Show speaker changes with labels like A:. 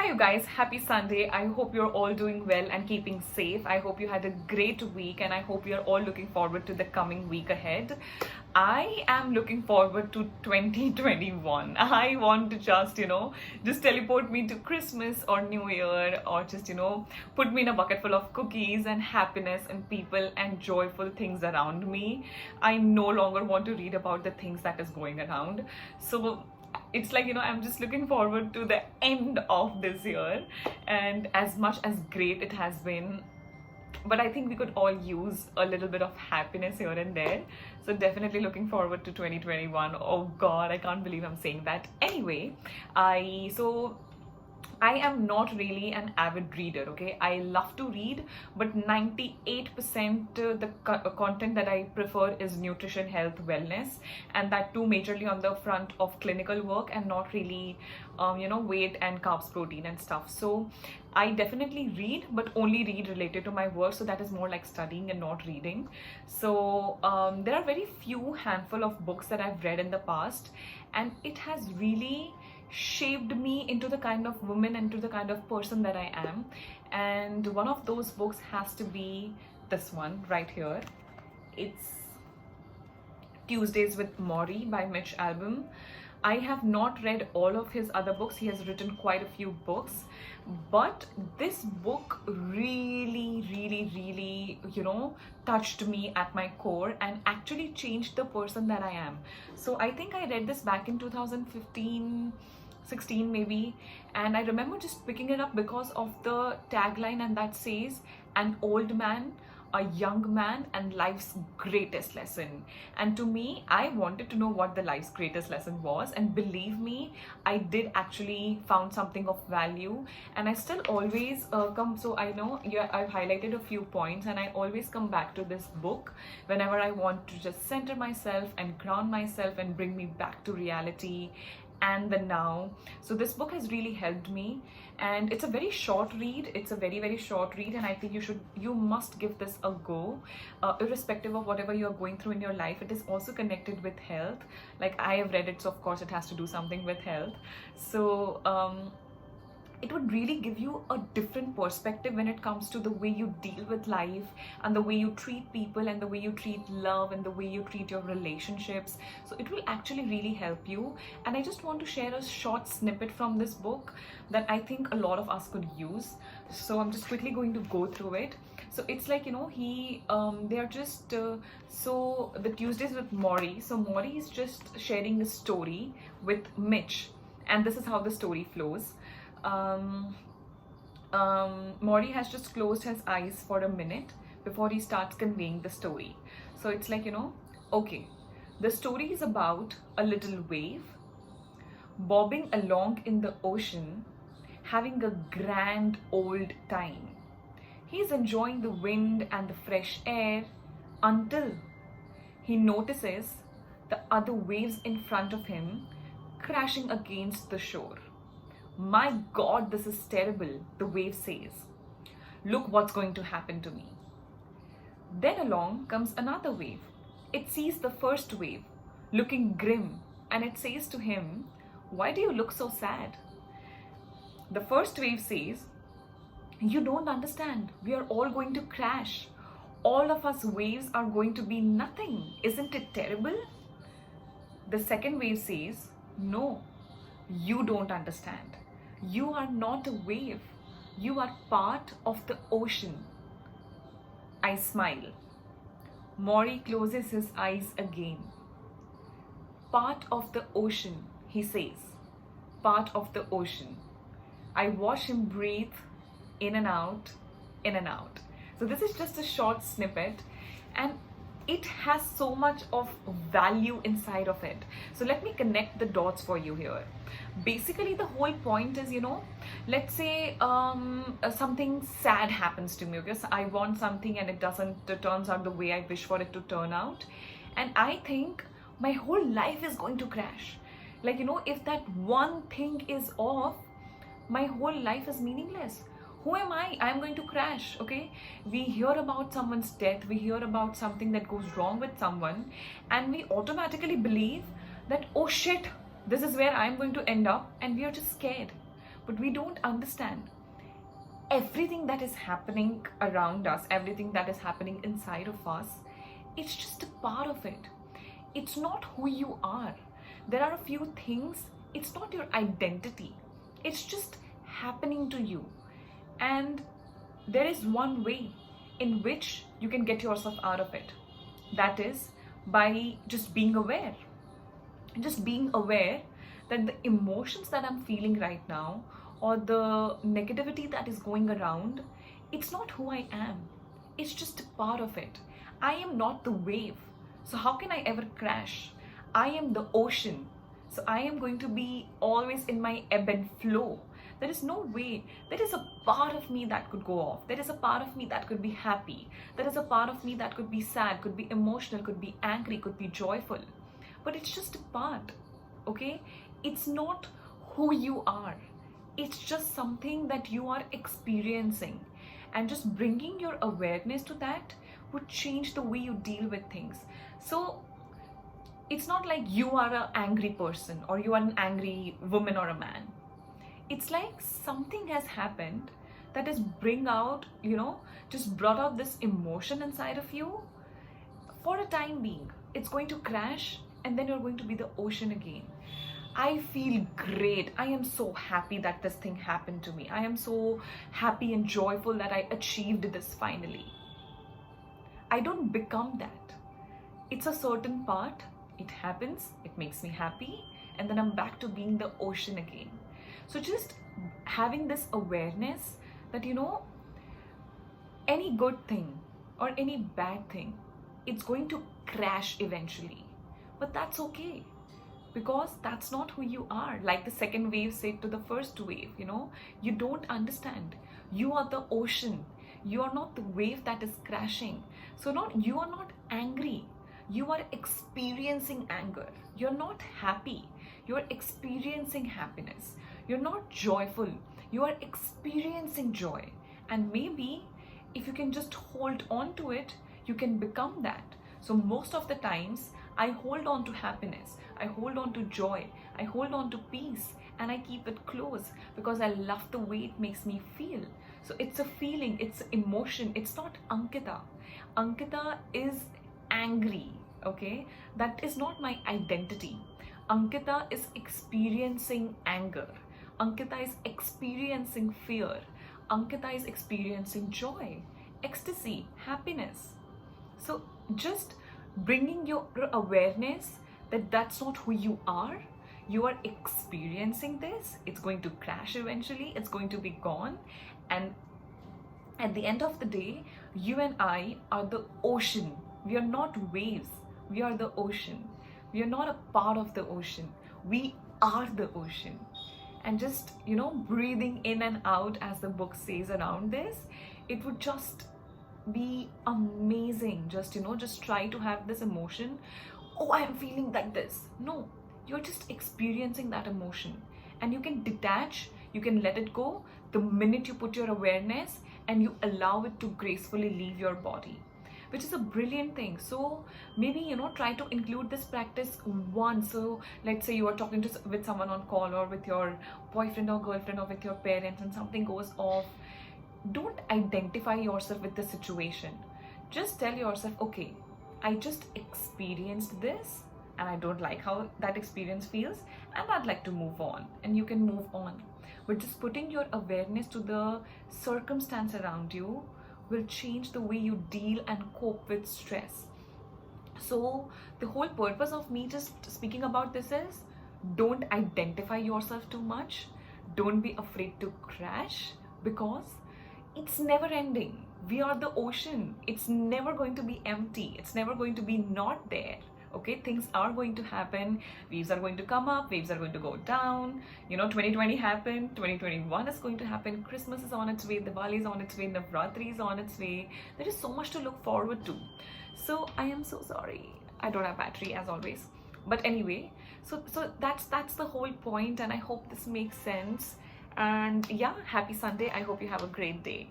A: Hi, you guys. Happy Sunday. I hope you're all doing well and keeping safe. I hope you had a great week and I hope you're all looking forward to the coming week ahead. I am looking forward to 2021. I want to just teleport me to Christmas or New Year or just put me in a bucket full of cookies and happiness and people and joyful things around me. I no longer want to read about the things that is going around. So it's like I'm just looking forward to the end of this year, and as much as great it has been, but I think we could all use a little bit of happiness here and there. So definitely looking forward to 2021. Oh god, I can't believe I'm saying that. Anyway, I am not really an avid reader, okay? I love to read, but 98% the content that I prefer is nutrition, health, wellness, and that too majorly on the front of clinical work and not really, weight and carbs, protein and stuff. So I definitely read, but only read related to my work. So that is more like studying and not reading. So there are very few handful of books that I've read in the past, and it has really shaped me into the kind of woman and to the kind of person that I am. And one of those books has to be this one right here. It's Tuesdays with Morrie by Mitch Albom. I have not read all of his other books. He has written quite a few books, but this book really, touched me at my core and actually changed the person that I am. So I think I read this back in 2015, 16 maybe, and I remember just picking it up because of the tagline, and that says, an old man, a young man, and life's greatest lesson. And to me, I wanted to know what the life's greatest lesson was, and believe me, I did actually found something of value. And I still always so I know, yeah, I've highlighted a few points, and I always come back to this book whenever I want to just center myself and ground myself and bring me back to reality and the now. So this book has really helped me, and it's a very short read. It's a very short read, and I think you must give this a go, irrespective of whatever you're going through in your life. It is also connected with health. Like, I have read it, so of course it has to do something with health. So it would really give you a different perspective when it comes to the way you deal with life and the way you treat people and the way you treat love and the way you treat your relationships. So it will actually really help you. And I just want to share a short snippet from this book that I think a lot of us could use. So I'm just quickly going to go through it. So it's like, they're just, so the Tuesdays with Morrie. So Morrie is just sharing a story with Mitch, and this is how the story flows. Morrie has just closed his eyes for a minute before he starts conveying the story. So it's like, okay, the story is about a little wave bobbing along in the ocean, having a grand old time. He's enjoying the wind and the fresh air until he notices the other waves in front of him crashing against the shore. My God, this is terrible, the wave says. Look what's going to happen to me. Then along comes another wave. It sees the first wave, looking grim, and it says to him, why do you look so sad? The first wave says, you don't understand. We are all going to crash. All of us waves are going to be nothing. Isn't it terrible? The second wave says, no, you don't understand. You are not a wave. You are part of the ocean. I smile. Morrie closes his eyes again. Part of the ocean, he says. Part of the ocean. I watch him breathe in and out, in and out. So this is just a short snippet, and it has so much of value inside of it. So let me connect the dots for you here. Basically, the whole point is, let's say something sad happens to me, because I want something and it turns out the way I wish for it to turn out. And I think my whole life is going to crash. Like, if that one thing is off, my whole life is meaningless. Who am I? I'm going to crash, okay? We hear about someone's death, we hear about something that goes wrong with someone, and we automatically believe that, oh shit, this is where I'm going to end up, and we are just scared. but we don't understand everything that is happening around us, everything that is happening inside of us. It's just a part of it. It's not who you are. There are a few things, it's not your identity. It's just happening to you. And there is one way in which you can get yourself out of it. That is by just being aware. Just being aware that the emotions that I'm feeling right now, or the negativity that is going around, it's not who I am. It's just a part of it. I am not the wave. So how can I ever crash? I am the ocean. So I am going to be always in my ebb and flow. There is no way. There is a part of me that could go off. There is a part of me that could be happy. There is a part of me that could be sad, could be emotional, could be angry, could be joyful. But it's just a part, okay? It's not who you are. It's just something that you are experiencing. And just bringing your awareness to that would change the way you deal with things. So it's not like you are an angry person or you are an angry woman or a man. It's like something has happened that has just brought out this emotion inside of you. For a time being, it's going to crash and then you're going to be the ocean again. I feel great. I am so happy that this thing happened to me. I am so happy and joyful that I achieved this finally. I don't become that. It's a certain part. It happens, it makes me happy, and then I'm back to being the ocean again. So just having this awareness that, any good thing or any bad thing, it's going to crash eventually. But that's okay, because that's not who you are. Like the second wave said to the first wave, you don't understand. You are the ocean. You are not the wave that is crashing. So you are not angry. You are experiencing anger. You're not happy. You're experiencing happiness. You're not joyful. You are experiencing joy. And maybe if you can just hold on to it, you can become that. So most of the times, I hold on to happiness. I hold on to joy. I hold on to peace. And I keep it close because I love the way it makes me feel. So it's a feeling, it's emotion. It's not Ankita. Ankita is angry, okay? That is not my identity. Ankita is experiencing anger. Ankita is experiencing fear. Ankita is experiencing joy, ecstasy, happiness. So just bringing your awareness that that's not who you are. You are experiencing this. It's going to crash eventually. It's going to be gone. And at the end of the day, you and I are the ocean. We are not waves. We are the ocean. We are not a part of the ocean. We are the ocean. And just, breathing in and out, as the book says around this, it would just be amazing. Just try to have this emotion. Oh, I am feeling like this. No, you're just experiencing that emotion. And you can detach, you can let it go the minute you put your awareness and you allow it to gracefully leave your body, which is a brilliant thing. So maybe, try to include this practice once. So let's say you are talking with someone on call, or with your boyfriend or girlfriend, or with your parents, and something goes off. Don't identify yourself with the situation. Just tell yourself, okay, I just experienced this and I don't like how that experience feels, and I'd like to move on. And you can move on. But just putting your awareness to the circumstance around you will change the way you deal and cope with stress. So the whole purpose of me just speaking about this is, don't identify yourself too much. Don't be afraid to crash, because it's never ending. We are the ocean. It's never going to be empty. It's never going to be not there. Okay, things are going to happen. Waves are going to come up. Waves are going to go down. 2020 happened. 2021 is going to happen. Christmas is on its way. Diwali is on its way. Navratri is on its way. There is so much to look forward to. So I am so sorry. I don't have battery as always. But anyway, so that's the whole point, and I hope this makes sense. And yeah, happy Sunday. I hope you have a great day.